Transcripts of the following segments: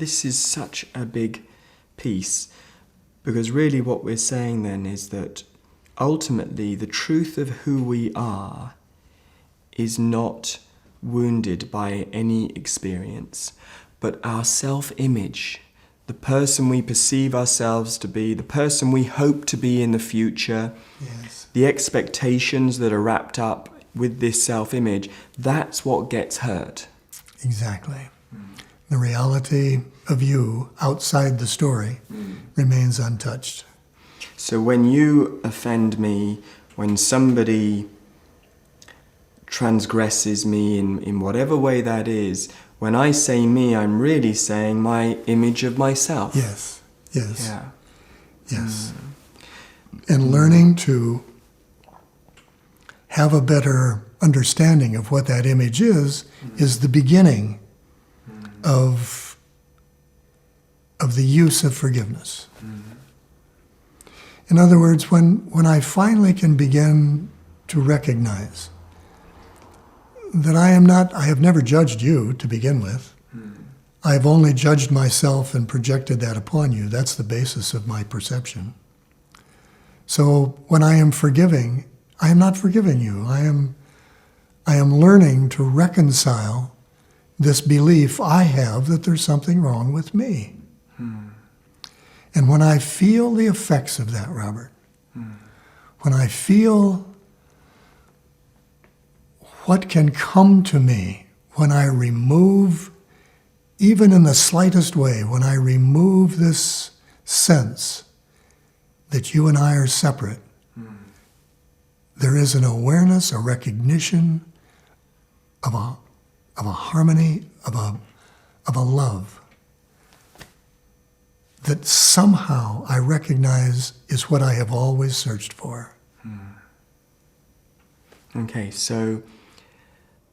this is such a big piece, because really what we're saying then is that ultimately the truth of who we are is not wounded by any experience, but our self-image, the person we perceive ourselves to be, the person we hope to be in the future, Yes. the expectations that are wrapped up with this self-image, that's what gets hurt. Exactly. The reality of you outside the story remains untouched. So when you offend me, when somebody transgresses me in whatever way that is, when I say me, I'm really saying my image of myself. Yes. Yes. Yeah. Yes. And learning to have a better understanding of what that image is the beginning of the use of forgiveness. In other words, when I finally can begin to recognize that I have never judged you to begin with. I have only judged myself and projected that upon you. That's the basis of my perception. So when I am forgiving, I am not forgiving you. I am learning to reconcile this belief I have that there's something wrong with me. And when I feel the effects of that, Robert, when I feel what can come to me when I remove, even in the slightest way, when I remove this sense that you and I are separate, there is an awareness, a recognition of a harmony, of a love that somehow I recognize is what I have always searched for. Okay, so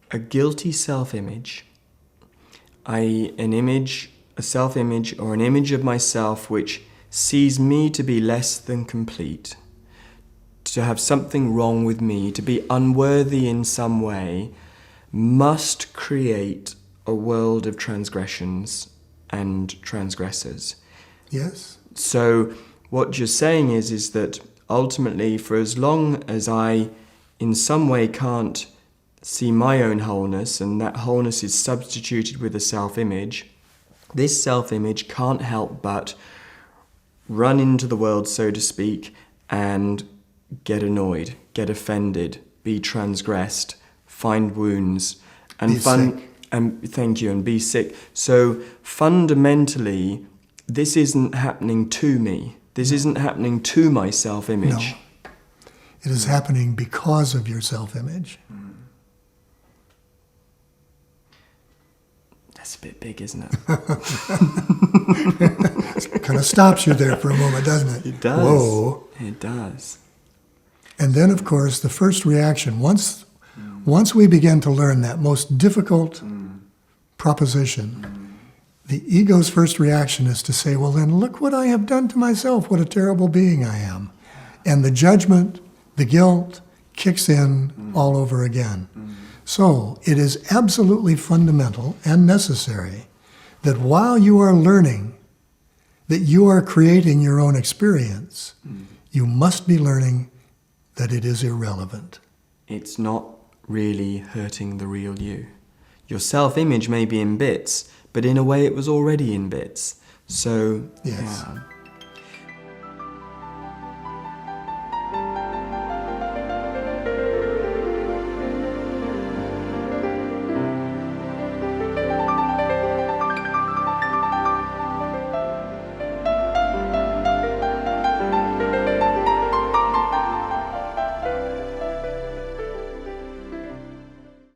a guilty self-image, i.e. a self-image or an image of myself which sees me to be less than complete, to have something wrong with me, to be unworthy in some way, must create a world of transgressions and transgressors. Yes? So what you're saying is that ultimately, for as long as I in some way can't see my own wholeness, and that wholeness is substituted with a self-image, this self-image can't help but run into the world, so to speak, and get annoyed, get offended, be transgressed, find wounds, and thank you, and be sick. So fundamentally, this isn't happening to me. This isn't happening to my self-image. No. It is happening because of your self-image. That's a bit big, isn't it? It kind of stops you there for a moment, doesn't it? It does. Whoa. It does. And then, of course, the first reaction, once we begin to learn that most difficult proposition, the ego's first reaction is to say, well, then look what I have done to myself. What a terrible being I am. And the judgment, the guilt kicks in all over again. So it is absolutely fundamental and necessary that while you are learning that you are creating your own experience, you must be learning that it is irrelevant. It's not really hurting the real you. Your self-image may be in bits, but in a way it was already in bits. So, Yes. yeah.